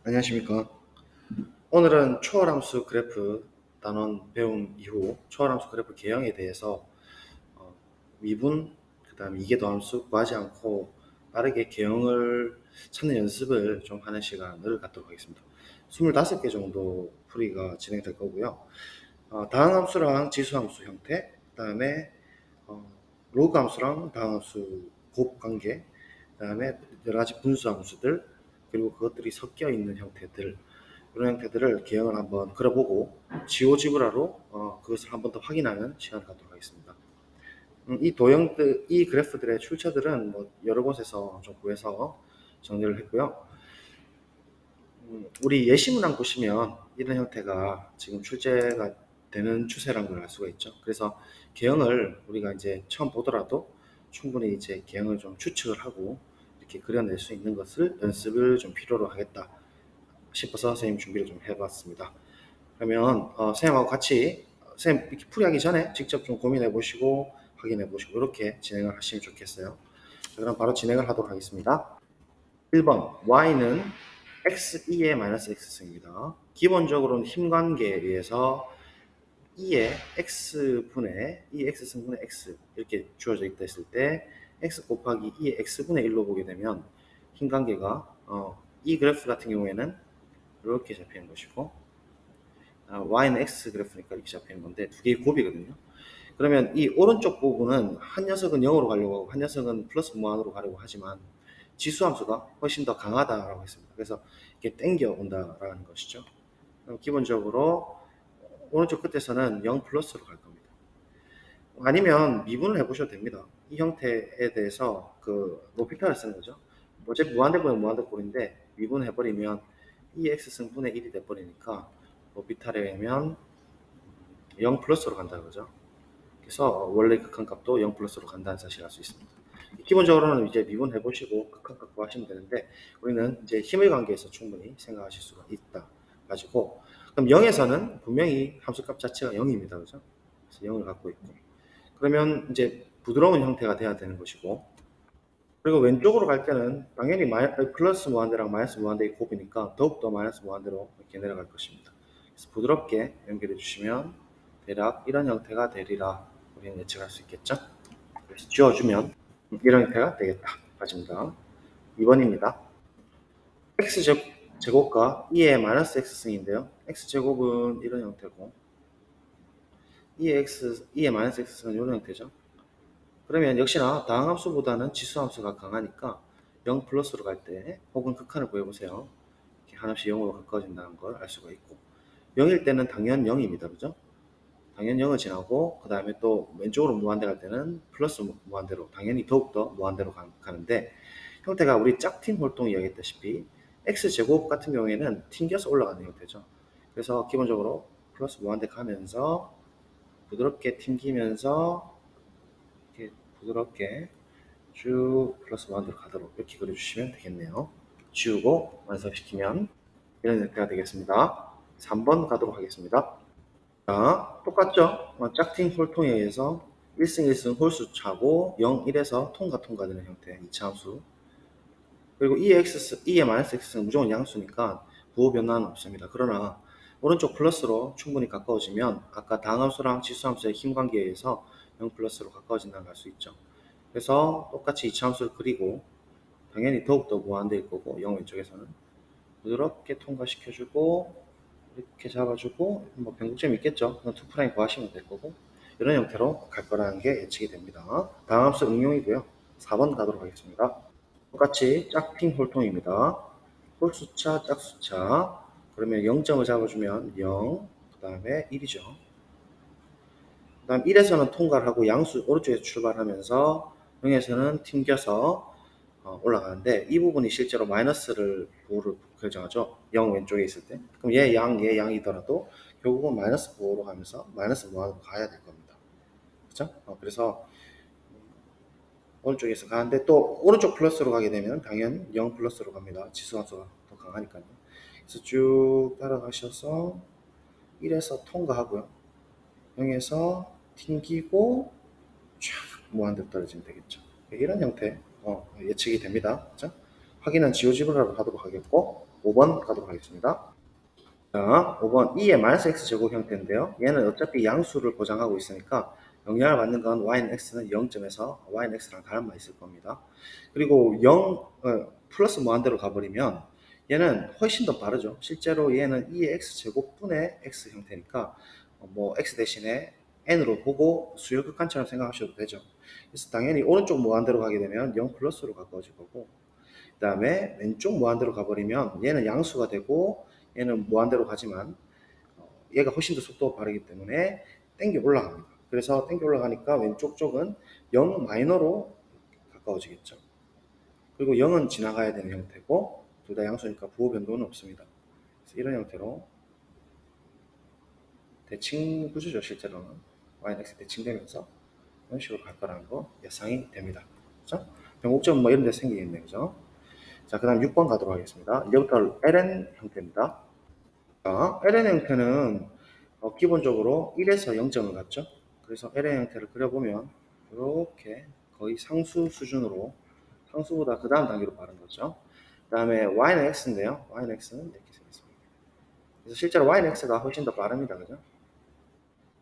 안녕하십니까. 오늘은 초월함수 그래프 단원 배움 이후 초월함수 그래프 개형에 대해서 어, 미분, 그 다음에 이계도함수 구하지 않고 빠르게 개형을 찾는 연습을 좀 하는 시간을 갖도록 하겠습니다. 25개 정도 풀이가 진행될 거고요. 다항함수랑 지수함수 형태, 그 다음에 로그 함수랑 다항함수 곱 관계, 그 다음에 여러 가지 분수함수들, 그리고 그것들이 섞여 있는 형태들, 이런 형태들을 개형을 한번 그려보고 지오지브라로 그것을 한번 더 확인하는 시간을 갖도록 하겠습니다. 이 도형들, 이 그래프들의 출처들은 뭐 여러 곳에서 좀 구해서 정리를 했고요. 우리 예시문항 보시면 이런 형태가 지금 출제가 되는 추세라는 걸 알 수가 있죠. 그래서 개형을 우리가 이제 처음 보더라도 충분히 이제 개형을 좀 추측을 하고 이렇게 그려낼 수 있는 것을 연습을 좀 필요로 하겠다 싶어서 선생님 준비를 좀 해봤습니다. 그러면 선생님하고 같이 선생님 이렇게 풀이하기 전에 직접 좀 고민해 보시고 확인해 보시고 이렇게 진행을 하시면 좋겠어요. 자, 그럼 바로 진행을 하도록 하겠습니다. 1번 y는 x2의 마이너스 x승입니다. 기본적으로는 힘관계에 의해서 2의 x분의 2 x승분의 x 이렇게 주어져 있다 했을 때 x 곱하기 2의 x분의 1로 보게 되면 힘관계가 이 그래프 같은 경우에는 이렇게 잡히는 것이고 y는 x 그래프니까 이렇게 잡히는 건데 두 개의 곱이거든요. 그러면 이 오른쪽 부분은 한 녀석은 0으로 가려고 하고 한 녀석은 플러스 무한으로 가려고 하지만 지수함수가 훨씬 더 강하다라고 했습니다. 그래서 이렇게 땡겨 온다라는 것이죠. 기본적으로 오른쪽 끝에서는 0 플러스로 갈 겁니다. 아니면 미분을 해보셔도 됩니다. 이 형태에 대해서 그 로피타를 쓰는 거죠. 어차피 무한대분은 무한대꼴인데 미분해버리면 2x승분의 1이 돼버리니까 로피타를 하면 0 플러스로 간다는 거죠. 그래서 원래 극한값도 0 플러스로 간다는 사실을 알 수 있습니다. 기본적으로는 이제 미분해 보시고 극한값 구하시면 되는데 우리는 이제 힘의 관계에서 충분히 생각하실 수가 있다 가지고 그럼 0에서는 분명히 함수값 자체가 0입니다. 그죠? 그래서 0을 갖고 있고 그러면 이제 부드러운 형태가 돼야 되는 것이고 그리고 왼쪽으로 갈 때는 당연히 플러스 무한대랑 마이너스 무한대의 곱이니까 더욱더 마이너스 무한대로 이렇게 내려갈 것입니다. 그래서 부드럽게 연결해 주시면 대략 이런 형태가 되리라 우리는 예측할 수 있겠죠. 그래서 지워주면 이런 형태가 되겠다 빠집니다. 2번입니다. x제곱과 2의 마이너스 x승인데요. x제곱은 이런 형태고 2의 마이너스 x승은 이런 형태죠. 그러면 역시나 다항함수보다는 지수함수가 강하니까 0 플러스로 갈 때 혹은 극한을 구해보세요. 이렇게 한없이 0으로 가까워진다는 걸 알 수가 있고 0일 때는 당연 0입니다. 그죠? 당연 0을 지나고 그 다음에 또 왼쪽으로 무한대 갈 때는 플러스 무한대로 당연히 더욱더 무한대로 가는데 형태가 우리 짝퉁 활동이 이야기했다시피 x제곱 같은 경우에는 튕겨서 올라가는 형태죠. 그래서 기본적으로 플러스 무한대 가면서 부드럽게 튕기면서 이렇게 부드럽게 쭉 플러스 무한대로 가도록 이렇게 그려주시면 되겠네요. 지우고 완성시키면 이런 형태가 되겠습니다. 3번 가도록 하겠습니다. 자, 똑같죠? 짝퉁 홀통에 의해서 1승 1승 홀수차고 0, 1에서 통과되는 형태 2차 함수. 그리고 2의 마이너스 x는 무조건 양수니까 부호 변화는 없습니다. 그러나 오른쪽 플러스로 충분히 가까워지면 아까 다항함수랑 지수함수의 힘관계에 의해서 0 플러스로 가까워진다는 걸 알 수 있죠. 그래서 똑같이 2차 함수를 그리고 당연히 더욱더 무한대일 거고 0 왼쪽에서는 부드럽게 통과시켜주고 이렇게 잡아주고 뭐 변곡점이 있겠죠. 그건 2' 구하시면 될 거고 이런 형태로 갈 거라는 게 예측이 됩니다. 다음 함수 응용이고요. 4번 가도록 하겠습니다. 똑같이 짝핑 홀통입니다. 홀수차, 짝수차. 그러면 0점을 잡아주면 0, 그 다음에 1이죠. 그 다음 1에서는 통과를 하고 양수 오른쪽에서 출발하면서 0에서는 튕겨서 올라가는데 이 부분이 실제로 마이너스를 부호를 결정하죠. 0 왼쪽에 있을 때. 그럼 얘 양이더라도 결국은 마이너스 부호로 가면서 마이너스 무한으로 가야 될 겁니다. 그렇죠? 그래서 오른쪽에서 가는데 또 오른쪽 플러스로 가게 되면 당연 0 플러스로 갑니다. 지수함수가 더 강하니까요. 그래서 쭉 따라가셔서 1에서 통과하고요. 0에서 튕기고 쫙 무한대로 떨어지면 되겠죠. 이런 형태 예측이 됩니다. 그렇죠? 확인은 지오지브라로 하도록 하겠고 5번 가도록 하겠습니다. 자, 5번 2의 마이너스 x제곱 형태인데요. 얘는 어차피 양수를 보장하고 있으니까 영향을 받는 건 y는 x는 0점에서 y는 x랑 다름만 있을 겁니다. 그리고 0 플러스 무한대로 가버리면 얘는 훨씬 더 빠르죠. 실제로 얘는 2의 x제곱분의 x 형태니까 뭐 x 대신에 n으로 보고 수열 극한처럼 생각하셔도 되죠. 그래서 당연히 오른쪽 무한대로 가게 되면 0 플러스로 가까워질 거고, 그 다음에 왼쪽 무한대로 가버리면 얘는 양수가 되고 얘는 무한대로 가지만 얘가 훨씬 더 속도가 빠르기 때문에 땡겨 올라갑니다. 그래서 땡겨 올라가니까 왼쪽 쪽은 0 마이너로 가까워지겠죠. 그리고 0은 지나가야 되는 형태고 둘 다 양수니까 부호 변동은 없습니다. 그래서 이런 형태로 대칭 구조죠. 실제로는 y는 x 대칭되면서 이런 식으로 갈 거라는 거 예상이 됩니다. 그렇죠? 변곡점은 뭐 이런 데 생기겠네요. 그죠? 자, 그 다음 6번 가도록 하겠습니다. 이제부터 ln 형태입니다. 자, ln 형태는 기본적으로 1에서 0점을 갖죠. 그래서 ln 형태를 그려보면 이렇게 거의 상수 수준으로, 상수보다 그 다음 단계로 빠른 거죠. 그 다음에 y는 x인데요. y는 x는 이렇게 생겼습니다. 그래서 실제로 y는 x가 훨씬 더 빠릅니다. 그죠?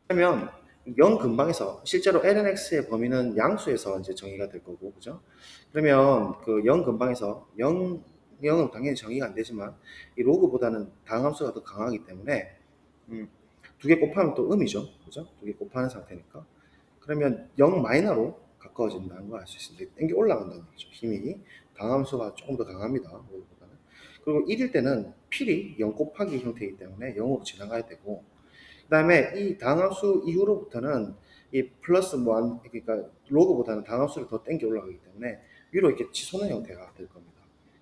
그러면 0 근방에서 실제로 lnx의 범위는 양수에서 이제 정의가 될 거고, 그죠? 그러면 그 0 근방에서 0은 당연히 정의가 안 되지만 이 로그보다는 다항함수가 더 강하기 때문에 두 개 곱하면 또 음이죠, 그죠? 두 개 곱하는 상태니까. 그러면 0 마이너로 가까워진다는 걸 알 수 있습니다. 땡겨 올라간다는 거죠. 힘이 다항함수가 조금 더 강합니다, 로그보다는. 그리고 1일 때는 필히 0 곱하기 형태이기 때문에 0으로 지나가야 되고, 그 다음에 이 당함수 이후로부터는 이 플러스 무한, 그러니까 로그보다는 당함수를 더 땡겨 올라가기 때문에 위로 이렇게 치솟는 형태가 될 겁니다.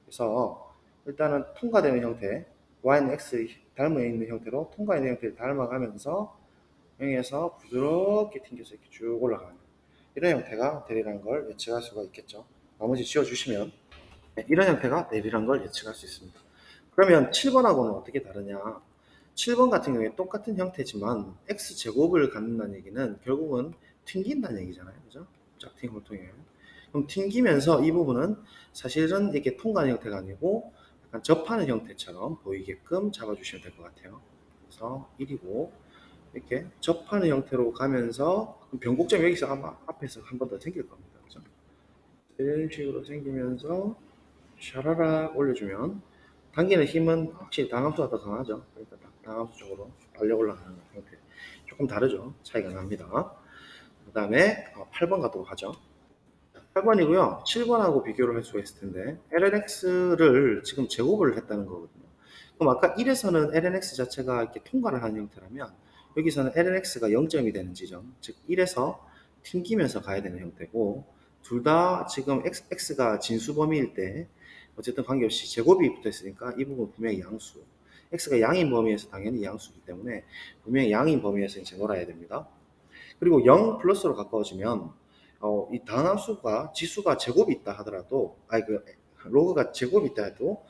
그래서 일단은 통과되는 형태, y는 x 닮아 있는 형태로 통과되는 형태를 닮아가면서 0에서 부드럽게 튕겨서 이렇게 쭉 올라가는 이런 형태가 되리라는 걸 예측할 수가 있겠죠. 나머지 지워주시면 이런 형태가 되리라는 걸 예측할 수 있습니다. 그러면 7번하고는 어떻게 다르냐? 7번 같은 경우에 똑같은 형태지만 x제곱을 갖는다는 얘기는 결국은 튕긴다는 얘기잖아요. 그죠? 짝팅을 통해. 그럼 튕기면서 이 부분은 사실은 이렇게 통과하는 형태가 아니고 약간 접하는 형태처럼 보이게끔 잡아주시면 될 것 같아요. 그래서 1이고 이렇게 접하는 형태로 가면서 변곡점이 여기서 아마 앞에서 한 번 더 생길 겁니다. 그죠? 이런 식으로 생기면서 샤라락 올려주면 당기는 힘은 확실히 당함수가 더 강하죠. 그러니까 당함수 쪽으로 빨려 올라가는 형태. 조금 다르죠. 차이가 납니다. 그 다음에 8번 가도록 하죠. 8번이고요. 7번하고 비교를 할 수가 있을 텐데 lnx를 지금 제곱을 했다는 거거든요. 그럼 아까 1에서는 lnx 자체가 이렇게 통과를 하는 형태라면 여기서는 lnx가 0점이 되는 지점, 즉 1에서 튕기면서 가야 되는 형태고, 둘 다 지금 x가 진수 범위일 때 어쨌든 관계없이 제곱이 붙어 있으니까 이 부분 분명히 양수, x가 양인 범위에서 당연히 양수이기 때문에 분명히 양인 범위에서 이제 놀아야 됩니다. 그리고 0 플러스로 가까워지면 이 당함수가 지수가 제곱이 있다 하더라도, 로그가 제곱이 있다 해도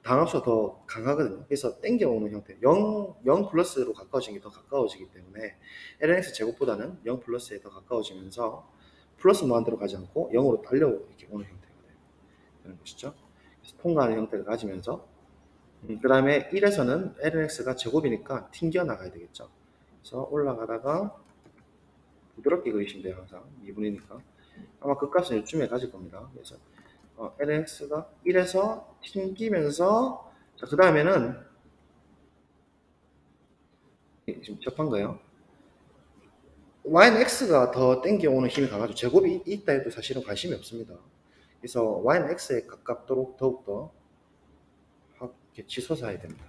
당함수가 더 강하거든요. 그래서 땡겨오는 형태, 0 플러스로 가까워지는 게 더 가까워지기 때문에 lnx 제곱보다는 0 플러스에 더 가까워지면서 플러스 무한대로 가지 않고 0으로 달려 이렇게 오는 형태가 되는 것이죠. 그래서 통과하는 형태를 가지면서 그 다음에 1에서는 lnx가 제곱이니까 튕겨 나가야 되겠죠. 그래서 올라가다가 부드럽게 그리시면 돼요. 항상 2분이니까 아마 그 값은 요쯤에 가질 겁니다. 그래서 lnx가 1에서 튕기면서, 자, 그 다음에는 지금 접한 거예요. y는 x가 더 땡겨오는 힘이 강하죠. 제곱이 있다 해도 사실은 관심이 없습니다. 그래서 y는 x에 가깝도록 더욱더 이렇게 치솟아야 됩니다.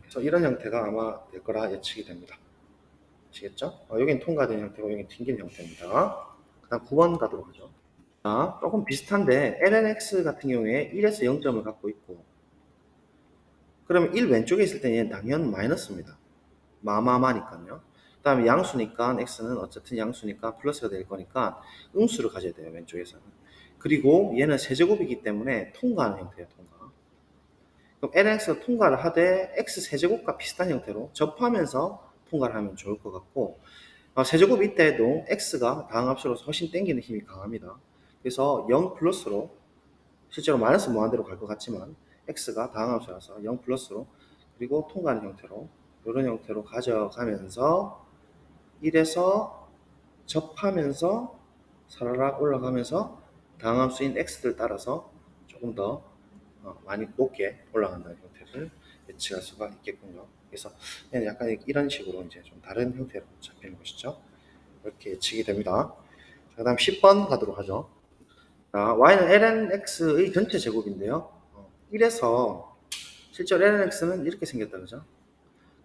그래서 이런 형태가 아마 될 거라 예측이 됩니다. 아시겠죠? 여긴 통과된 형태고 여긴 튕긴 형태입니다. 그 다음 9번 가도록 하죠. 자, 조금 비슷한데 lnx 같은 경우에 1에서 0점을 갖고 있고, 그러면 1 왼쪽에 있을 때는 당연 마이너스입니다. 마마마니까요. 그 다음에 양수니까 x는 어쨌든 양수니까 플러스가 될 거니까 음수를 가져야 돼요. 왼쪽에서는. 그리고 얘는 세제곱이기 때문에 통과하는 형태예요. 통과. 그럼 lnx가 통과를 하되 x 세제곱과 비슷한 형태로 접하면서 통과를 하면 좋을 것 같고, 세제곱이 있다 해도 x가 다항합수로서 훨씬 땡기는 힘이 강합니다. 그래서 0 플러스로 실제로 마이너스 무한대로 갈 것 같지만 x가 다항함수라서 0 플러스로 그리고 통과하는 형태로 이런 형태로 가져가면서 1에서 접하면서 사라락 올라가면서 다항함수인 x를 따라서 조금 더 많이 높게 올라간다는 형태를 예측할 수가 있겠군요. 그래서 약간 이런 식으로 이제 좀 다른 형태로 잡히는 것이죠. 이렇게 예측이 됩니다. 그 다음 10번 가도록 하죠. 자, y는 lnx의 전체 제곱인데요. 1에서 실제로 lnx는 이렇게 생겼다 그죠?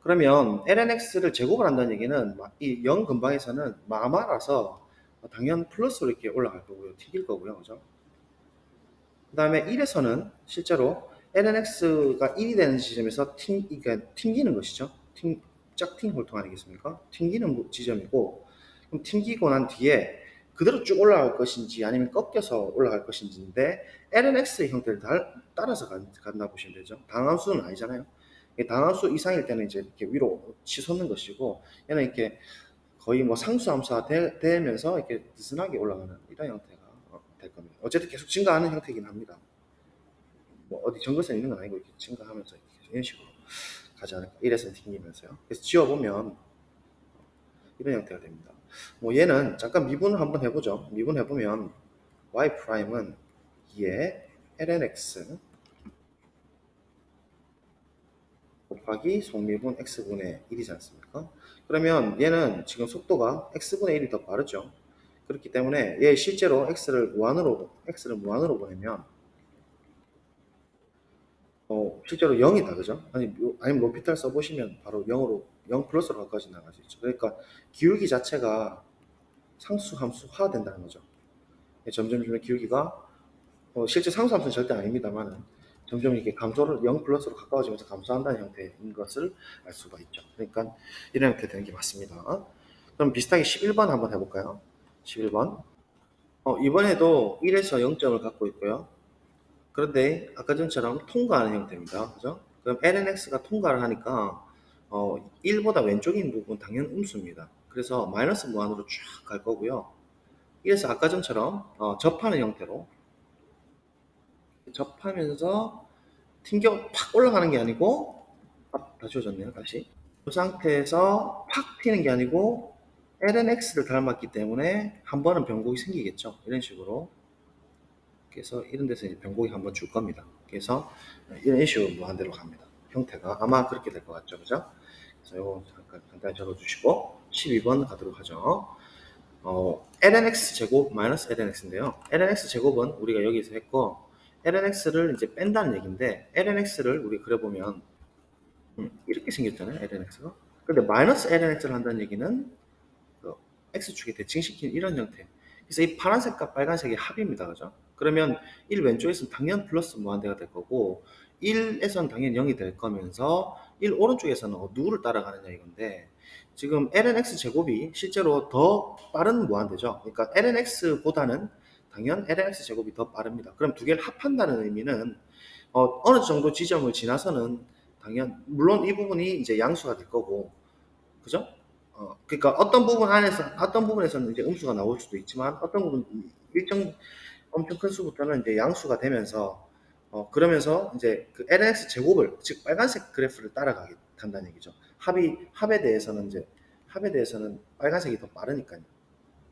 그러면 lnx를 제곱을 한다는 얘기는 이 0 근방에서는 마마라서 당연 플러스로 이렇게 올라갈 거고요. 튀길 거고요. 그죠? 그 다음에 1에서는 실제로 lnx가 1이 되는 지점에서 그러니까 튕기는 것이죠. 짝팅 홀통 아니겠습니까? 튕기는 지점이고, 그럼 튕기고 난 뒤에 그대로 쭉 올라갈 것인지 아니면 꺾여서 올라갈 것인지인데 lnx의 형태를 따라서 간다 보시면 되죠. 당함수는 아니잖아요. 당함수 이상일 때는 이제 이렇게 위로 치솟는 것이고, 얘는 이렇게 거의 뭐 상수함수가 되면서 이렇게 느슨하게 올라가는 이런 형태가 될 겁니다. 어쨌든 계속 증가하는 형태이긴 합니다. 뭐 어디 정글선이 있는 건 아니고 이렇게 증가하면서 이런 식으로 가지 않을까. 1에서 튕기면서요. 그래서 지워보면 이런 형태가 됩니다. 뭐 얘는 잠깐 미분을 한번 해보죠. 미분해보면 y 프라임은 2에 lnx 곱하기 속미분 x분의 1이지 않습니까? 그러면 얘는 지금 속도가 x분의 1이 더 빠르죠. 그렇기 때문에 얘 실제로 x를 무한으로 보내면 실제로 0이다 그죠? 아니면 로피탈 써보시면 바로 0 플러스로 가까지 나갈 수 있죠. 그러니까 기울기 자체가 상수함수화 된다는 거죠. 점점 기울기가 실제 상수함수는 절대 아닙니다만 점점 이렇게 감소를 0 플러스로 가까워지면서 감소한다는 형태인 것을 알 수가 있죠. 그러니까 이런 형태 되는 게 맞습니다. 그럼 비슷하게 11번 한번 해볼까요? 11번. 이번에도 1에서 0점을 갖고 있고요. 그런데 아까 전처럼 통과하는 형태입니다. 그죠? 그럼 lnx가 통과를 하니까 1보다 왼쪽에 있는 부분 당연 음수입니다. 그래서 마이너스 무한으로 쭉 갈 거고요. 이래서 아까 전처럼 접하는 형태로 접하면서 튕겨 팍 올라가는 게 아니고 다 지워졌네요. 다시 그 상태에서 팍 튀는 게 아니고 lnx를 닮았기 때문에 한 번은 변곡이 생기겠죠. 이런 식으로 그래서 이런 데서 이제 변곡이 한번 줄 겁니다. 그래서 이런 식으로 무한대로 갑니다. 형태가 아마 그렇게 될 것 같죠. 그죠? 그래서 이거 잠깐 간단히 적어주시고 12번 가도록 하죠. lnx 제곱 마이너스 lnx인데요. lnx 제곱은 우리가 여기서 했고 lnx를 이제 뺀다는 얘기인데 lnx를 우리 그려보면 이렇게 생겼잖아요. lnx가. 근데 마이너스 lnx를 한다는 얘기는 그 x축에 대칭시킨 이런 형태. 그래서 이 파란색과 빨간색이 합입니다. 그죠? 그러면 1 왼쪽에서는 당연 플러스 무한대가 될 거고 1에서는 당연 0이 될 거면서 1 오른쪽에서는 누구를 따라가느냐 이건데 지금 lnx 제곱이 실제로 더 빠른 무한대죠. 그러니까 lnx보다는 당연 lnx 제곱이 더 빠릅니다. 그럼 두 개를 합한다는 의미는 어느 정도 지점을 지나서는 당연 물론 이 부분이 이제 양수가 될 거고 그죠? 그러니까 어떤 부분에서는 이제 음수가 나올 수도 있지만 어떤 부분 일정 엄청 큰 수부터는 이제 양수가 되면서 그러면서 이제 그 lnx 제곱을 즉 빨간색 그래프를 따라가게 간다는 얘기죠. 합에 대해서는 빨간색이 더 빠르니까요.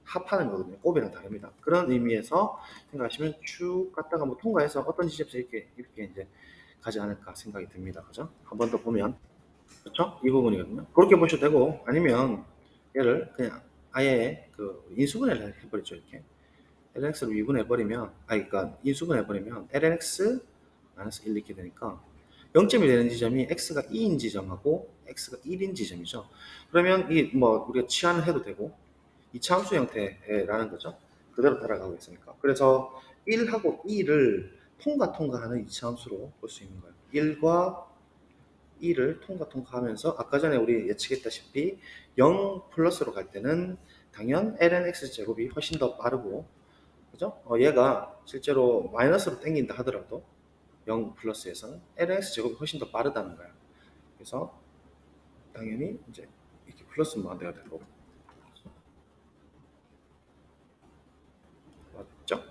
합하는 거거든요. 곱이랑 다릅니다. 그런 의미에서 생각하시면 쭉 갔다가 뭐 통과해서 어떤 지점에서 이렇게 이제 가지 않을까 생각이 듭니다. 그죠? 한 번 더 보면 그렇죠? 이 부분이거든요. 그렇게 보셔도 되고 아니면 얘를 그냥 아예 그 인수분해를 해버리죠. 이렇게 lnx를 미분해버리면 그러니까 인수분해버리면 lnx 마이너스 1 이렇게 되니까 0점이 되는 지점이 x가 2인 지점하고 x가 1인 지점이죠. 그러면 이 뭐 우리가 치환을 해도 되고 이차함수 형태라는 거죠. 그대로 따라가고 있으니까. 그래서 1하고 2를 통과하는 이차함수로 볼 수 있는 거예요. 1과 2를 통과하면서 아까 전에 우리 예측했다시피 0 플러스로 갈 때는 당연 lnx 제곱이 훨씬 더 빠르고 그죠? 얘가 실제로 마이너스로 땡긴다 하더라도 0 플러스에서는 lnx 제곱이 훨씬 더 빠르다는 거야. 그래서 당연히 이제 이렇게 플러스 무한대가 될 거고. 맞죠?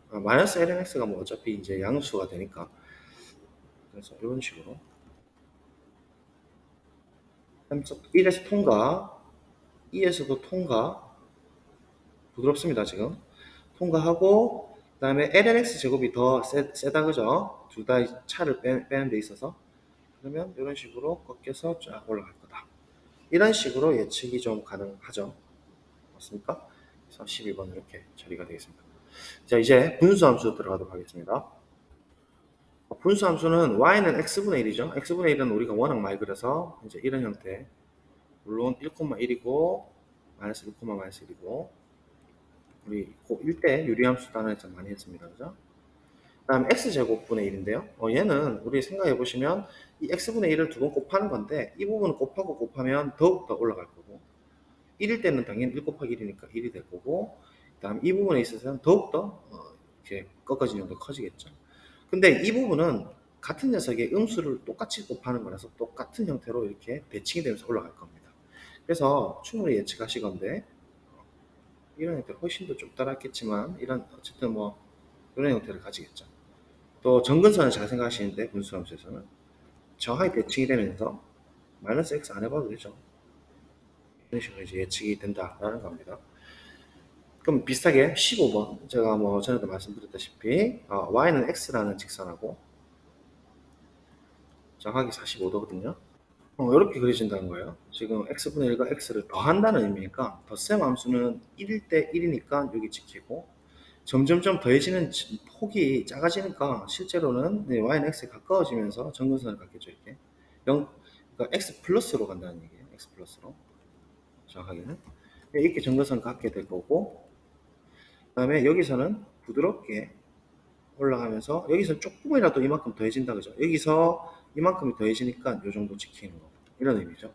마이너스 lnx가 뭐 어차피 이제 양수가 되니까. 그래서 이런 식으로 1에서 통과, 2에서도 통과, 부드럽습니다 지금. 통과하고 그다음에 lnx 제곱이 더 세다 그죠? 둘 다 차를 빼는 데 있어서. 그러면 이런 식으로 꺾여서 쫙 올라갈 거다. 이런 식으로 예측이 좀 가능하죠. 맞습니까? 그래서 12번 이렇게 처리가 되겠습니다. 자, 이제 분수함수 들어가도록 하겠습니다. 분수함수는 y는 x분의 1이죠. x분의 1은 우리가 워낙 많이 그려서 이제 이런 형태. 물론 1,1이고 마이너스 1, 마이너스 1이고 우리 고1 때 유리함수 단원에서 많이 했습니다. 그죠? 다음 x제곱분의 1인데요. 얘는 우리 생각해 보시면 이 x분의 1을 두 번 곱하는 건데 이 부분을 곱하고 곱하면 더욱더 올라갈 거고 1일 때는 당연히 1 곱하기 1이니까 1이 될 거고 그다음 이 부분에 있어서는 더욱더 이렇게 꺾어지는 더 커지겠죠. 근데 이 부분은 같은 녀석의 음수를 똑같이 곱하는 거라서 똑같은 형태로 이렇게 대칭이 되면서 올라갈 겁니다. 그래서 충분히 예측하시건데 이런 형태로 훨씬 더 좁다랐겠지만 이런 어쨌든 뭐 이런 형태를 가지겠죠. 또 정근선을 잘 생각하시는데 분수함수에서는 정확하게 대칭이 되면서 마이너스 x 안 해봐도 되죠. 이런 식으로 이제 예측이 된다라는 겁니다. 그럼 비슷하게 15번 제가 뭐 전에도 말씀드렸다시피 y는 x라는 직선하고 정확히 45도거든요. 이렇게 그려진다는 거예요. 지금 x분의 1과 x를 더한다는 의미니까 덧셈 함수는 1일 때 1이니까 여기 지키고 점점점 더해지는 폭이 작아지니까 실제로는 y는 x에 가까워지면서 정근선을 갖겠죠. 이렇게 0, 그러니까 x 플러스로 간다는 얘기예요. x 플러스로 정확하게는 이렇게 정근선을 갖게 될 거고 그 다음에 여기서는 부드럽게 올라가면서 여기서 조금이라도 이만큼 더해진다 그죠? 여기서 이만큼이 더해지니까 이 정도 지키는 거 이런 의미죠.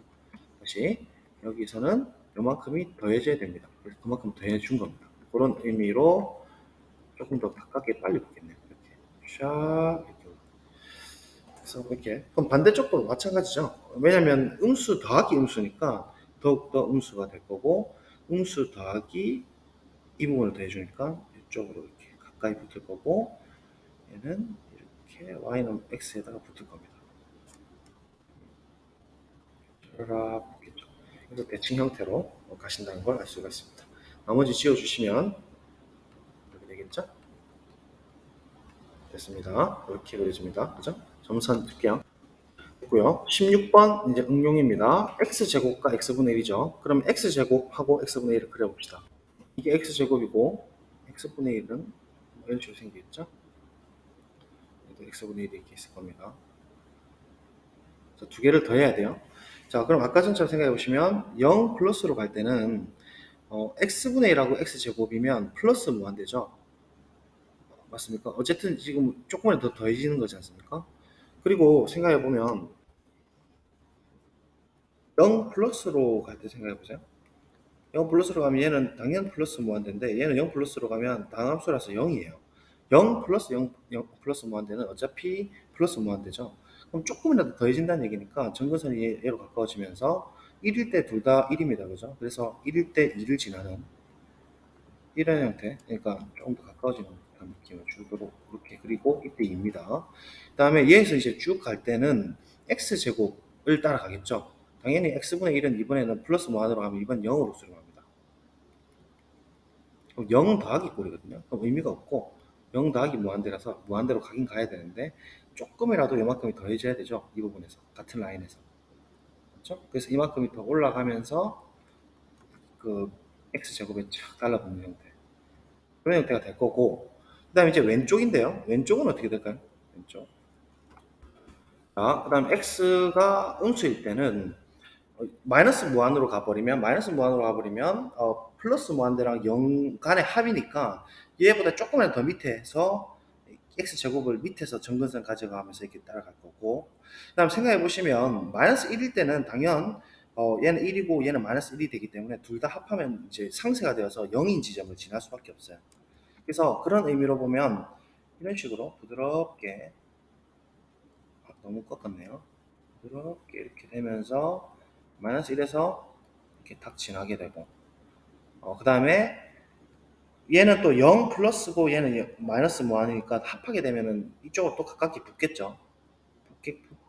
다시 여기서는 이만큼이 더해져야 됩니다. 그래서 그만큼 더해준 겁니다. 그런 의미로 조금 더 가깝게 빨리 붙겠네요. 이렇게 샥 이렇게 그래서 이렇게 그럼 반대쪽도 마찬가지죠. 왜냐하면 음수 더하기 음수니까 더욱더 음수가 될 거고 음수 더하기 이 부분을 더해주니까 이쪽으로 이렇게 가까이 붙을 거고 얘는 이렇게 y는 x에다가 붙을 겁니다. 쫙 붙겠죠. 그래서 대칭 형태로 가신다는 걸 알 수가 있습니다. 나머지 지워주시면 이렇게 되겠죠? 됐습니다. 이렇게 그려집니다. 그죠? 점선 줄게요. 됐고요. 16번 이제 응용입니다. x제곱과 x분의 1이죠. 그럼 x제곱하고 x분의 1을 그려봅시다. 이게 x제곱이고 x분의 1은 이런 식으로 생기겠죠? x분의 1이 이렇게 있을 겁니다. 두 개를 더해야 돼요. 자, 그럼 아까 전처럼 생각해 보시면 0 플러스로 갈 때는 x분의 1하고 x제곱이면 플러스 무한대죠. 맞습니까? 어쨌든 지금 조금만 더 더해지는 거지 않습니까? 그리고 생각해 보면 0 플러스로 갈 때 생각해 보세요. 0 플러스로 가면 얘는 당연 플러스 무한대인데 얘는 0 플러스로 가면 당함수라서 0이에요. 0 플러스 0, 0 플러스 무한대는 어차피 플러스 무한대죠. 그럼 조금이라도 더해진다는 얘기니까 정근선이 얘로 가까워지면서 1일 때 둘 다 1입니다. 그죠? 그래서 1일 때 2를 지나는 이런 형태, 그러니까 조금 더 가까워지는 그런 느낌을 주도록 이렇게 그리고 이때 2입니다. 그 다음에 얘에서 이제 쭉 갈 때는 x제곱을 따라가겠죠. 당연히 x분의 1은 이번에는 플러스 무한으로 가면 이번 0으로 수렴합니다. 그럼 0 더하기 꼴이거든요. 그럼 의미가 없고 0 더하기 무한대라서 무한대로 가긴 가야 되는데 조금이라도 이만큼이 더해져야 되죠. 이 부분에서 같은 라인에서 그렇죠? 그래서 이만큼이 더 올라가면서 그 x제곱에 착 달라붙는 형태 그런 형태가 될 거고 그 다음에 이제 왼쪽인데요. 왼쪽은 어떻게 될까요? 왼쪽 자, 그 다음 x가 음수일 때는 마이너스 무한으로 가버리면 플러스 무한대랑 0 간의 합이니까 얘보다 조금만 더 밑에서 x제곱을 밑에서 정근선 가져가면서 이렇게 따라갈 거고 그 다음 생각해 보시면 마이너스 1일 때는 당연 얘는 1이고 얘는 마이너스 1이 되기 때문에 둘 다 합하면 이제 상쇄가 되어서 0인 지점을 지날 수밖에 없어요. 그래서 그런 의미로 보면 이런 식으로 부드럽게 너무 꺾었네요. 부드럽게 이렇게 되면서 마이너스 1에서 이렇게 탁 지나게 되고 그 다음에 얘는 또 0 플러스고 얘는 마이너스 무한이니까 합하게 되면은 이쪽으로 또 가깝게 붙겠죠.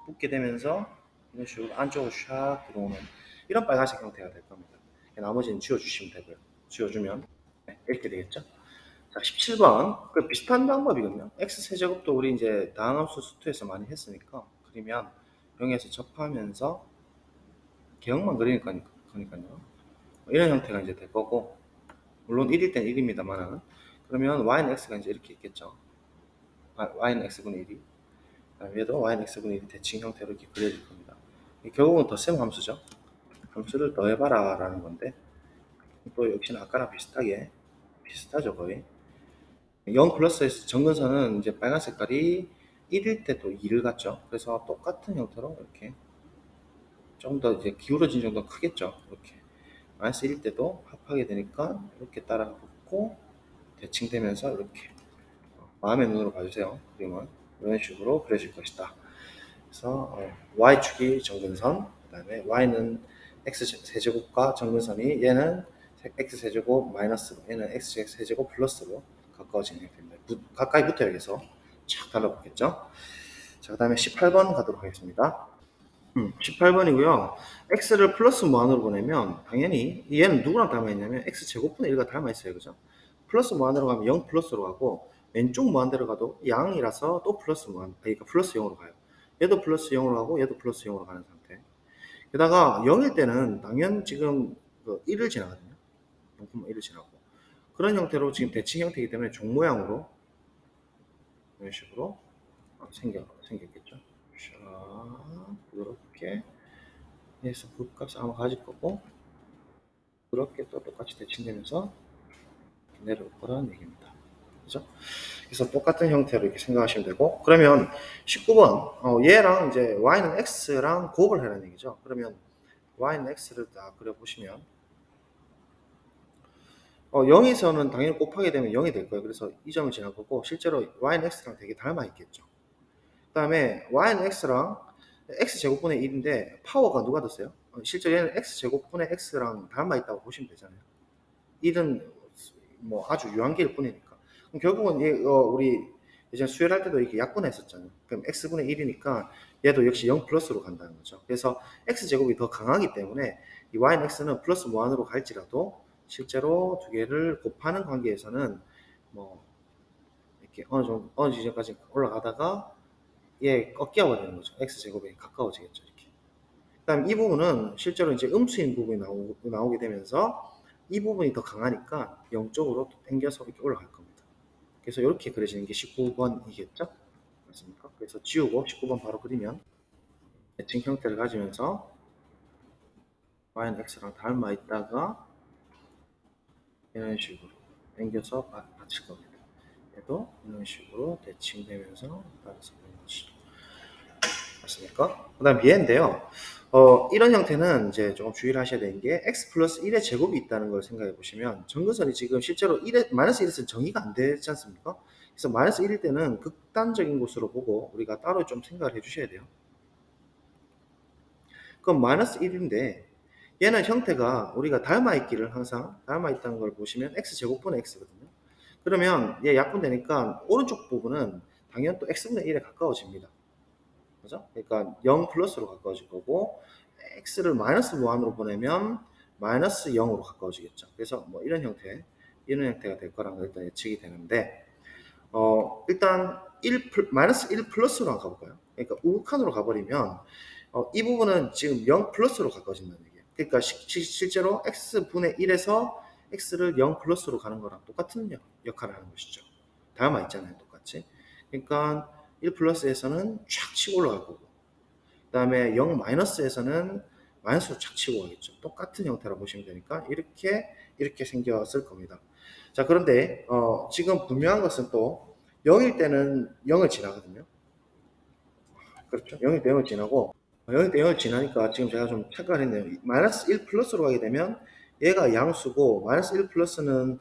붙게 되면서 이런 식으로 안쪽으로 샥 들어오는 이런 빨간색 형태가 될 겁니다. 나머지는 지워주시면 되고요. 지워주면 네, 이렇게 되겠죠. 자, 17번. 그 비슷한 방법이거든요. x세제곱도 우리 이제 다항함수 수투에서 많이 했으니까 그리면 0에서 접하면서 개형만 그리니까요. 이런 형태가 이제 될 거고, 물론 1일 땐 1입니다만은, 그러면 y는 x가 이제 이렇게 있겠죠. y는 x분의 1이. 얘도 y는 x분의 1이 대칭 형태로 이렇게 그려질 겁니다. 결국은 덧셈 함수죠. 함수를 더해봐라 라는 건데, 또 역시나 아까랑 비슷하죠, 거의. 0 플러스에서 정근선은 이제 빨간 색깔이 1일 때 또 2를 갖죠. 그래서 똑같은 형태로 이렇게 좀 더 이제 기울어진 정도 크겠죠. 이렇게. 마이너스 1일 때도 합하게 되니까 이렇게 따라 붙고 대칭되면서 이렇게 마음의 눈으로 봐주세요. 그림은 이런 식으로 그려질 것이다. 그래서 y축이 정근선, 그 다음에 y는 x세제곱과 정근선이 얘는 x세제곱 마이너스로, 얘는 x세제곱 플러스로 가까워지는 형태입니다. 가까이 붙어야겠어. 착 달라붙겠죠. 자, 그 다음에 18번 가도록 하겠습니다. 18번이고요. x를 플러스 무한으로 보내면 당연히 얘는 누구랑 닮아있냐면 x제곱분의 1과 닮아있어요. 그죠? 플러스 무한으로 가면 0 플러스로 가고 왼쪽 무한대로 가도 양이라서 또 플러스 무한, 그러니까 플러스 0으로 가요. 얘도 플러스 0으로 가고 얘도 플러스 0으로 가는 상태. 게다가 0일 때는 당연 지금 1을 지나거든요. 0,1을 지나고. 그런 형태로 지금 대칭 형태이기 때문에 종 모양으로 이런 식으로 생겼겠죠. 자, 이렇게 해서 값을 아마 가질 거고, 그렇게 또 똑같이 대칭되면서 내려올 거라는 얘기입니다. 그죠? 그래서 똑같은 형태로 이렇게 생각하시면 되고, 그러면 19번, 얘랑 이제 y는 x랑 곱을 해라는 얘기죠. 그러면 y는 x를 다 그려보시면, 0에서는 당연히 곱하게 되면 0이 될 거예요. 그래서 이 점을 지날 거고, 실제로 y는 x랑 되게 닮아 있겠죠. 그 다음에 y는 x랑 x제곱분의 1인데 파워가 누가 됐어요? 실제로 얘는 x제곱분의 x랑 닮아 있다고 보시면 되잖아요. 1은 뭐 아주 유한기일 뿐이니까. 그럼 결국은 우리 예전에 수열할 때도 이렇게 약분했었잖아요. 그럼 x분의 1이니까 얘도 역시 0 플러스로 간다는 거죠. 그래서 x제곱이 더 강하기 때문에 이 y는 x는 플러스 무한으로 갈지라도 실제로 두 개를 곱하는 관계에서는 뭐 이렇게 어느 지점까지 올라가다가 얘 꺾여 버리는 거죠. x제곱에 가까워지겠죠. 이렇게. 그다음 이 부분은 실제로 이제 음수인 부분이 나오게 되면서 이 부분이 더 강하니까 0쪽으로 당겨서 이렇게 올라갈 겁니다. 그래서 이렇게 그려지는 게 19번이겠죠? 맞습니까? 그래서 지우고 19번 바로 그리면 대칭 형태를 가지면서 y는 x랑 닮아 있다가 이런 식으로 당겨서 받칠 겁니다. 얘도 이런 식으로 대칭되면서 따라서 그리는 것이죠. 맞습니까? 그 다음 얘인데요. 이런 형태는 이제 조금 주의를 하셔야 되는 게 x 플러스 1의 제곱이 있다는 걸 생각해 보시면 정근선이 지금 실제로 1에, 마이너스 1에서는 정의가 안 되지 않습니까? 그래서 마이너스 1일 때는 극단적인 곳으로 보고 우리가 따로 좀 생각을 해 주셔야 돼요. 그럼 마이너스 1인데 얘는 형태가 우리가 닮아있기를 항상 닮아있다는 걸 보시면 x제곱분의 x거든요. 그러면 얘 약분되니까 오른쪽 부분은 당연 또 x분의 1에 가까워집니다. 그죠? 그러니까 0 플러스로 가까워질 거고 x를 마이너스 무한으로 보내면 마이너스 0으로 가까워지겠죠. 그래서 뭐 이런 형태가 될 거라는 걸 일단 예측이 되는데 일단 마이너스 1 플러스로 가볼까요? 그러니까 우극한으로 가버리면 이 부분은 지금 0 플러스로 가까워진다는 얘기예요. 그러니까 실제로 x분의 1에서 x를 0 플러스로 가는 거랑 똑같은 역할을 하는 것이죠. 닮아 있잖아요, 똑같이. 그러니까 1 플러스에서는 촥 치고 올라갈 거고, 그 다음에 0 마이너스에서는 마이너스로 착 치고 가겠죠. 똑같은 형태라 보시면 되니까 이렇게 생겼을 겁니다. 자, 그런데 지금 분명한 것은 또 0일 때는 0을 지나거든요. 그렇죠. 0일 때 0을 지나고 0일 때 0을 지나니까 지금 제가 좀 착각을 했네요. 마이너스 1 플러스로 가게 되면 얘가 양수고 마이너스 1 플러스는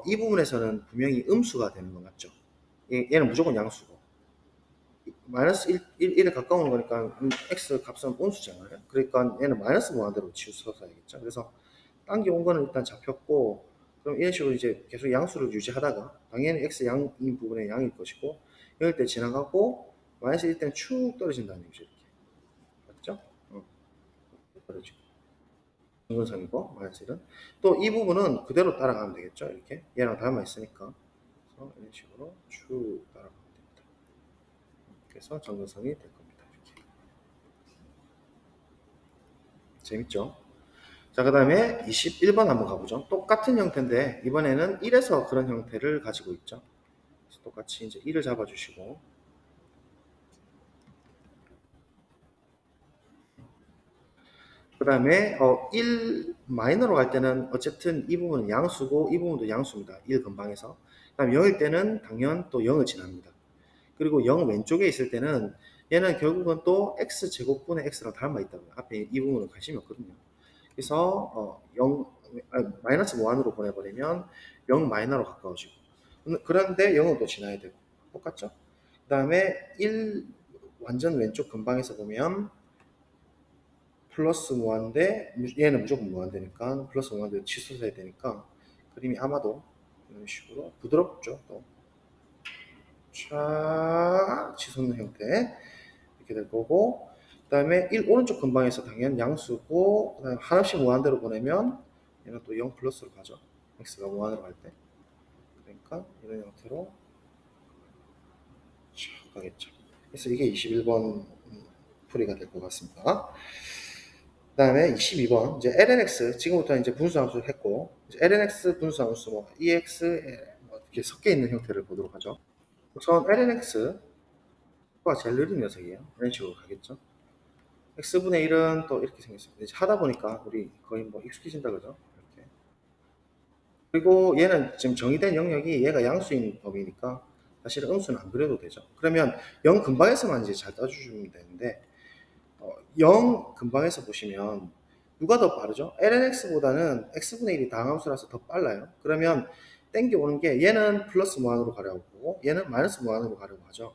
이 부분에서는 분명히 음수가 되는 거 맞죠? 얘는 무조건 양수고 마이너스 1에 가까운 거니까 x 값은 온수잖아요. 그러니까 얘는 마이너스 무한대로 치우쳐야겠죠. 그래서 당겨온 거는 일단 잡혔고 그럼 이런 식으로 이제 계속 양수를 유지하다가 당연히 x 양인 부분에 양일 것이고 0일 때 지나가고 마이너스 1 때는 축 떨어진다는 얘기죠. 이렇게. 맞죠? 떨어지고. 정근선이고 마이너스 1은 또 이 부분은 그대로 따라가면 되겠죠. 이렇게 얘랑 닮아 있으니까 그래서 이런 식으로 쭉 따라가면 됩니다. 그래서 정근선이 될 겁니다. 이렇게. 재밌죠? 자, 그 다음에 21번 한번 가보죠. 똑같은 형태인데 이번에는 1에서 그런 형태를 가지고 있죠. 그래서 똑같이 이제 1을 잡아주시고 그 다음에 1 마이너로 갈 때는 어쨌든 이 부분은 양수고 이 부분도 양수입니다. 1 근방에서. 그 다음에 0일 때는 당연 또 0을 지납니다. 그리고 0 왼쪽에 있을 때는 얘는 결국은 또 x제곱분의 x랑 닮아 있다고요. 앞에 이 부분을 관심이 없거든요. 그래서 마이너스 무한으로 보내버리면 0 마이너로 가까워지고 그런데 0은 또 지나야 되고 똑같죠? 그 다음에 1 완전 왼쪽 근방에서 보면 플러스 무한대 얘는 무조건 무한대니까 플러스 무한대 치솟아야 되니까 그림이 아마도 이런 식으로 부드럽죠. 또 쫙 치솟는 형태 이렇게 될 거고 그 다음에 1 오른쪽 근방에서 당연 양수고 그 다음에 하나씩 무한대로 보내면 얘는 또 0 플러스로 가죠. x가 무한으로 갈 때. 그러니까 이런 형태로 쭉 가겠죠. 그래서 이게 21번 풀이가 될 것 같습니다. 그 다음에 22번 이제 lnx 지금부터 이제 분수함수 했고 이제 lnx 분수함수 뭐 ex 뭐 이렇게 섞여 있는 형태를 보도록 하죠. 우선 lnx가 제일 느린 녀석이에요. 이런 식으로 가겠죠. x분의 1은 또 이렇게 생겼습니다. 이제 하다 보니까 우리 거의 뭐 익숙해진다 그죠? 이렇게. 그리고 얘는 지금 정의된 영역이 얘가 양수인 범위니까 사실 음수는 안 그려도 되죠. 그러면 0 근방에서만 이제 잘 따져주면 되는데 0 근방에서 보시면 누가 더 빠르죠? lnx보다는 x분의 1이 다항함수라서 더 빨라요. 그러면 땡겨오는 게 얘는 플러스 무한으로 가려고 하고 얘는 마이너스 무한으로 가려고 하죠.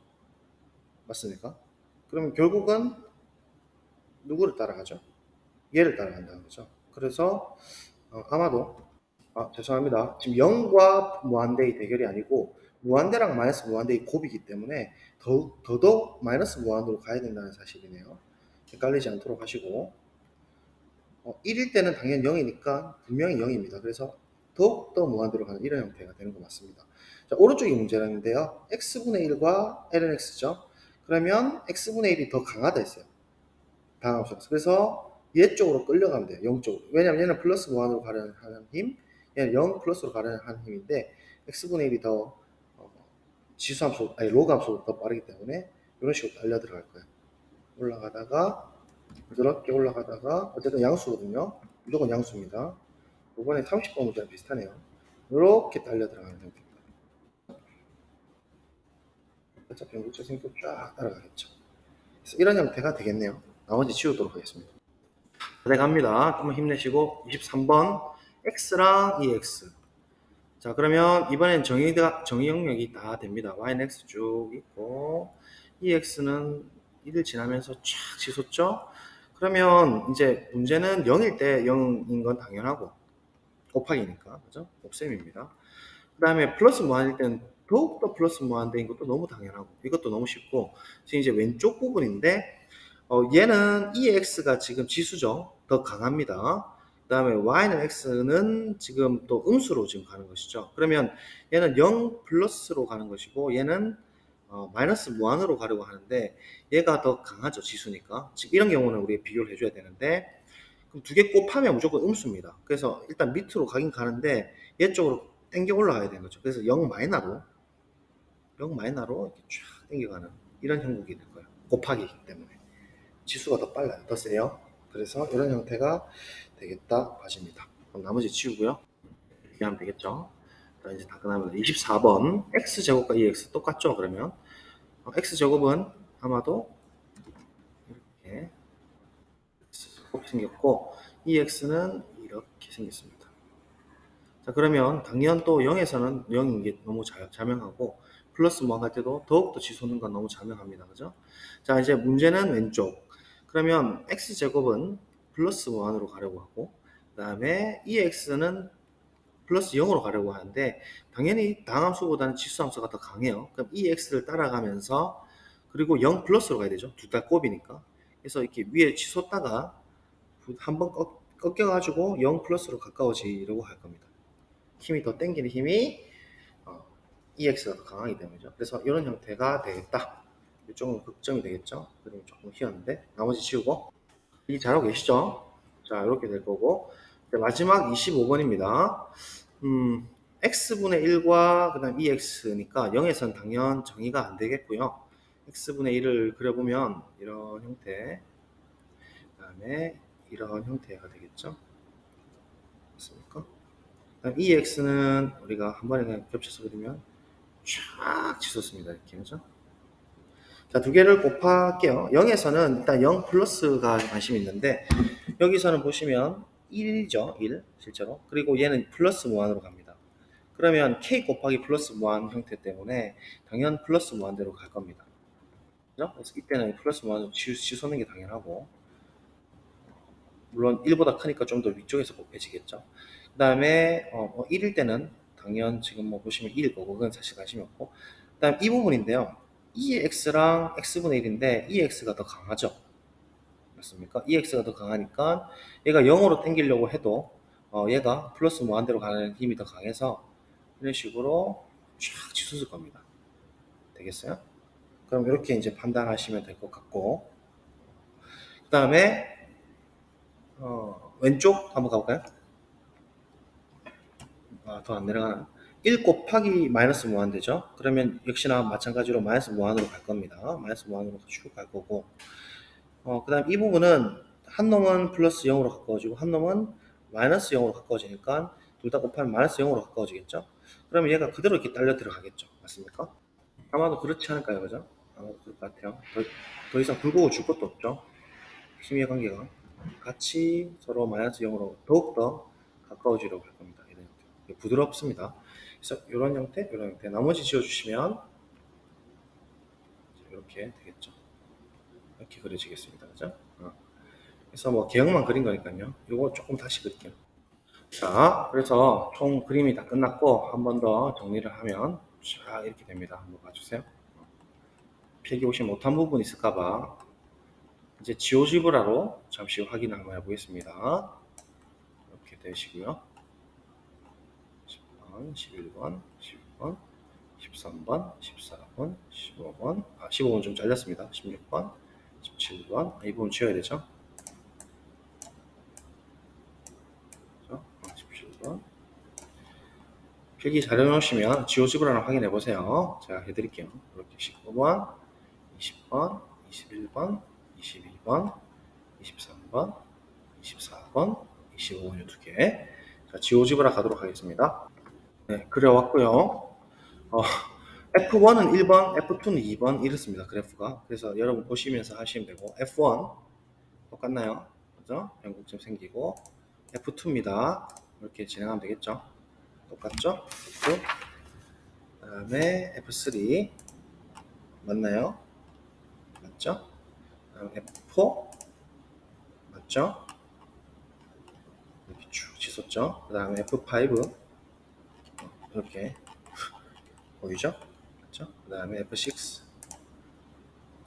맞습니까? 그러면 결국은 누구를 따라가죠? 얘를 따라간다는 거죠. 그래서 아마도 죄송합니다. 지금 0과 무한대의 대결이 아니고 무한대랑 마이너스 무한대의 곱이기 때문에 더더욱 마이너스 무한으로 가야 된다는 사실이네요. 헷갈리지 않도록 하시고 1일 때는 당연히 0이니까 분명히 0입니다. 그래서 더욱더 무한대로 가는 이런 형태가 되는 것 같습니다. 자, 오른쪽이 문제라는데요. x분의 1과 lnx죠. 그러면 x분의 1이 더 강하다 했어요. 다항함수라서. 그래서 얘 쪽으로 끌려가면 돼요. 0 쪽으로. 왜냐면 얘는 플러스 무한으로 가려는 하는 힘, 얘는 0 플러스로 가려는 하는 힘인데 x분의 1이 더 지수함수, 아니 로그함수보다 더 빠르기 때문에 이런 식으로 달려 들어갈 거예요. 올라가다가 부드럽게 올라가다가 어쨌든 양수거든요. 무조건 양수입니다. 이번에 30번 문제랑 비슷하네요. 이렇게 달려 들어가는 형태입니다. 어차피 물체생도 쫙 따라가겠죠. 그래서 이런 형태가 되겠네요. 나머지 지우도록 하겠습니다. 네, 갑니다. 한번 힘내시고 23번 x랑 ex. 자, 그러면 이번엔 정의 영역이 다 됩니다. y는 x 쭉 있고 ex는 1을 지나면서 쫙 치솟죠. 그러면 이제 문제는 0일 때 0인 건 당연하고 곱하기니까 그죠? 곱셈입니다. 그 다음에 플러스 무한일 때는 더욱더 플러스 무한대인 것도 너무 당연하고 이것도 너무 쉽고 지금 이제 왼쪽 부분인데 얘는 EX가 지금 지수죠. 더 강합니다. 그 다음에 Y는 X는 지금 또 음수로 지금 가는 것이죠. 그러면 얘는 0 플러스로 가는 것이고 얘는 마이너스 무한으로 가려고 하는데 얘가 더 강하죠. 지수니까. 지금 이런 경우는 우리가 비교를 해줘야 되는데 그럼 두 개 곱하면 무조건 음수입니다. 그래서 일단 밑으로 가긴 가는데 얘 쪽으로 당겨 올라가야 되는 거죠. 그래서 0 마이너로 이렇게 쫙 당겨가는 이런 형국이 될 거예요. 곱하기이기 때문에. 지수가 더 빨라요. 더 세요. 그래서 이런 형태가 되겠다 봐집니다. 그럼 나머지 치우고요. 이렇게 하면 되겠죠. 자, 이제 다 끝나면 24번 x제곱과 2x 똑같죠? 그러면 x제곱은 아마도 이렇게 생겼고 2x는 이렇게 생겼습니다. 자, 그러면 당연 또 0에서는 0인 게 너무 자명하고 플러스 무한 할 때도 더욱더 치솟는 건 너무 자명합니다. 그죠? 자, 이제 문제는 왼쪽. 그러면 x제곱은 플러스 무한으로 가려고 하고 그 다음에 2x는 플러스 0으로 가려고 하는데 당연히 다항함수보다는 지수함수가 더 강해요. 그럼 EX를 따라가면서 그리고 0 플러스로 가야 되죠. 둘 다 곱이니까. 그래서 이렇게 위에 치솟다가 한번 꺾여가지고 0 플러스로 가까워지려고 할 겁니다. 힘이 더 당기는 힘이 EX가 더 강하기 때문이죠. 그래서 이런 형태가 되겠다. 이쪽은 극점이 되겠죠. 그림이 조금 휘었는데 나머지 지우고 이 잘하고 계시죠? 자, 이렇게 될 거고 마지막 25번입니다. x분의 1과 그 다음 2x니까 0에선 당연 정의가 안 되겠고요. x분의 1을 그려보면 이런 형태, 그 다음에 이런 형태가 되겠죠. 맞습니까? 그다음 2x는 우리가 한 번에 그냥 겹쳐서 그리면 쫙 치솟습니다. 이렇게 그죠? 자, 두 개를 곱할게요. 0에서는 일단 0 플러스가 관심이 있는데 여기서는 보시면 1이죠. 1 실제로. 그리고 얘는 플러스 무한으로 갑니다. 그러면 k 곱하기 플러스 무한 형태 때문에 당연 플러스 무한대로 갈 겁니다. 그죠? 그래서 이때는 플러스 무한으로 치솟는 게 당연하고 물론 1보다 크니까 좀 더 위쪽에서 곱해지겠죠. 그 다음에 1일 때는 당연 지금 뭐 보시면 1일 거고 그건 사실 관심이 없고 그 다음 이 부분인데요. 2x랑 x분의 1인데 2x가 더 강하죠. 맞습니까? EX가 더 강하니까 얘가 0으로 당기려고 해도 얘가 플러스 무한대로 가는 힘이 더 강해서 이런 식으로 쫙 치솟을 겁니다. 되겠어요? 그럼 이렇게 이제 판단하시면 될 것 같고 그 다음에 왼쪽 한번 가볼까요? 더 안 내려가나? 1 곱하기 마이너스 무한대죠? 그러면 역시나 마찬가지로 마이너스 무한으로 갈 겁니다. 마이너스 무한으로 쭉 갈 거고 그 다음 이 부분은 한 놈은 플러스 0으로 가까워지고 한 놈은 마이너스 0으로 가까워지니까 둘 다 곱하면 마이너스 0으로 가까워지겠죠? 그러면 얘가 그대로 이렇게 딸려 들어가겠죠? 맞습니까? 아마도 그렇지 않을까요? 그죠? 아마도 그럴 것 같아요. 더 이상 굴곡을 줄 것도 없죠? 힘의 관계가. 같이 서로 마이너스 0으로 더욱더 가까워지려고 할 겁니다. 이런 형태. 부드럽습니다. 그래서 이런 형태, 이런 형태. 나머지 지워주시면 이렇게 되겠죠. 이렇게 그려지겠습니다. 그죠? 그래서 뭐 개형만 그린 거니까요. 이거 조금 다시 그릴게요. 자, 그래서 총 그림이 다 끝났고 한 번 더 정리를 하면 자 이렇게 됩니다. 한번 봐주세요. 필기 혹시 못한 부분 있을까봐 이제 지오지브라로 잠시 확인을 한번 해보겠습니다. 이렇게 되시고요. 10번, 11번, 12번, 13번, 14번, 15번, 15번 좀 잘렸습니다. 16번, 17번, 이 부분 지워야 되죠? 17번. 필기 잘 해놓으시면 지오지브라를 확인해 보세요. 제가 해드릴게요. 이렇게 19번, 20번, 21번, 22번, 23번, 24번, 25번 이 두 개. 자, 지오지브라 가도록 하겠습니다. 네, 그려왔고요. F1은 1번, F2는 2번 이렇습니다. 그래프가. 그래서 여러분 보시면서 하시면 되고 F1 똑같나요? 그죠? 변곡점 생기고 F2입니다. 이렇게 진행하면 되겠죠? 똑같죠? F2 그 다음에 F3 맞나요? 맞죠? 그다음 F4 맞죠? 이렇게 쭉 치솟죠? 그 다음에 F5 이렇게 보이죠? 맞죠? 그 다음에 F6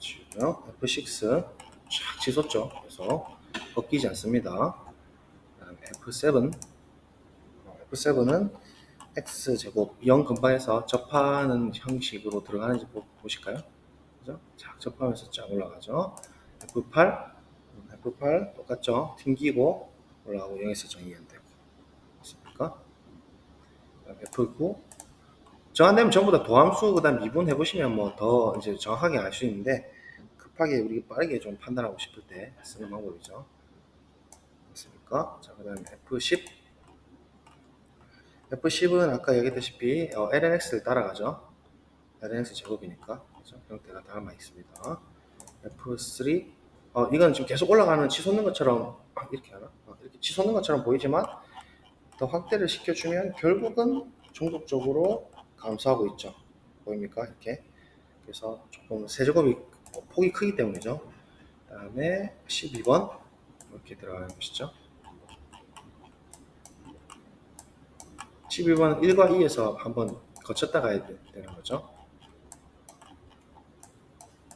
F6 쫙 치솟죠? 그래서 꺾이지 않습니다. 그 다음에 F7은 x제곱 0 근방에서 접하는 형식으로 들어가는지 보실까요? 그죠? 쫙 접하면서 쫙 올라가죠. F8 똑같죠? 튕기고 올라가고 0에서 정의연 되고 맞습니까? F9 정한되면 전부 다 도함수 그다음 미분 해보시면 뭐 더 이제 정확하게 알 수 있는데 급하게 우리 빠르게 좀 판단하고 싶을 때 쓰는 방법이죠. 맞습니까? 자, 그다음에 F10은 아까 얘기했다시피 lnx를 따라가죠. lnx 제곱이니까 그죠? 형태가 닮아 있습니다. F3 이건 지금 계속 올라가는 치솟는 것처럼 이렇게 하나? 이렇게 치솟는 것처럼 보이지만 더 확대를 시켜주면 결국은 중독적으로 감소하고 있죠. 보입니까? 이렇게. 그래서 조금 세제곱이 폭이 크기 때문이죠. 그 다음에 12번 이렇게 들어가는 것이죠. 12번은 1과 2에서 한번 거쳤다 가야 되는 거죠.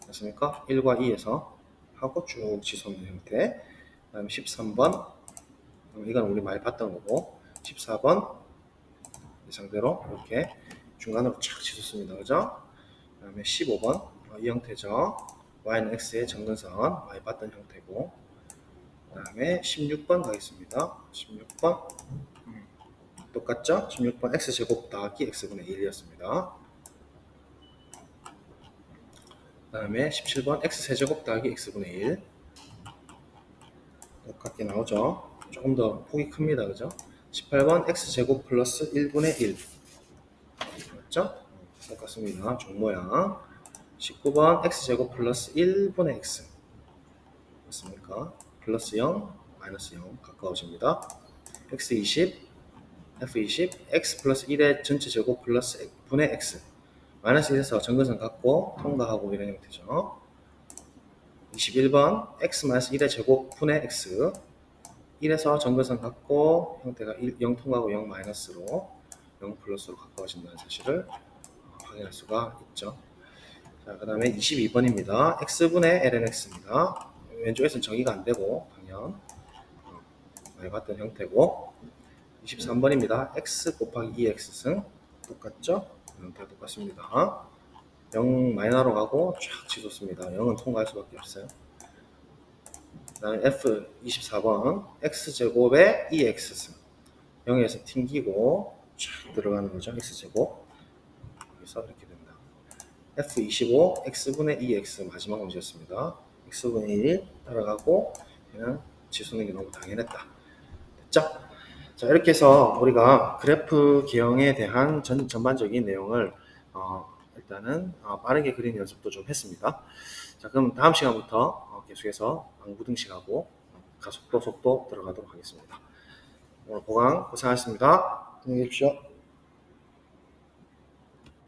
맞습니까? 1과 2에서 하고 쭉 치솟는 형태. 그 다음에 13번, 이건 우리 많이 봤던 거고, 14번 이 상태로 이렇게 중간으로 쫙 치솟습니다. 그죠? 그 다음에 15번 이 형태죠. y는 x의 정근선 많이 봤던 형태고, 그 다음에 16번 가겠습니다. 16번 똑같죠? 16번 x제곱 더하기 x분의 1이었습니다. 그 다음에 17번 x세제곱 더하기 x분의 1 똑같게 나오죠. 조금 더 폭이 큽니다. 그죠? 18번 x제곱 플러스 1분의 1 맞죠? 똑같습니다. 종모양. 19번 x제곱 플러스 1분의 x 맞습니까? 플러스 0, 마이너스 0 가까워집니다. x20, f20, x 플러스 1의 전체 제곱 플러스 분의 x 마이너스 1에서 정근선 갖고 통과하고 이런 형태죠. 21번 x 마이너스 1의 제곱 분의 x 1에서 정근선 갖고 형태가 0 통과하고 0 마이너스로 0 플러스로 가까워진다는 사실을 확인할 수가 있죠. 자, 그 다음에 22번입니다. x분의 ln x입니다. 왼쪽에서는 정의가 안 되고 당연 많이 봤던 형태고 23번입니다. x 곱하기 2x승 똑같죠? 형태가 똑같습니다. 0 마이너로 가고 쫙 치솟습니다. 0은 통과할 수밖에 없어요. 그 다음에 F24번 x제곱에 2x승 0에서 튕기고 쫙 들어가는 거죠. x제곱 그래서 이렇게 됩니다. F25 x분의 2x 마지막 문제였습니다. x분의 1 따라가고 그냥 치솟는 게 너무 당연했다. 됐죠? 자, 이렇게 해서 우리가 그래프 기형에 대한 전반적인 내용을 일단은 빠르게 그리는 연습도 좀 했습니다. 자, 그럼 다음 시간부터 계속해서 방부등식하고 가속도 속도 들어가도록 하겠습니다. 오늘 보강 고생하셨습니다. 안녕히 계십시오.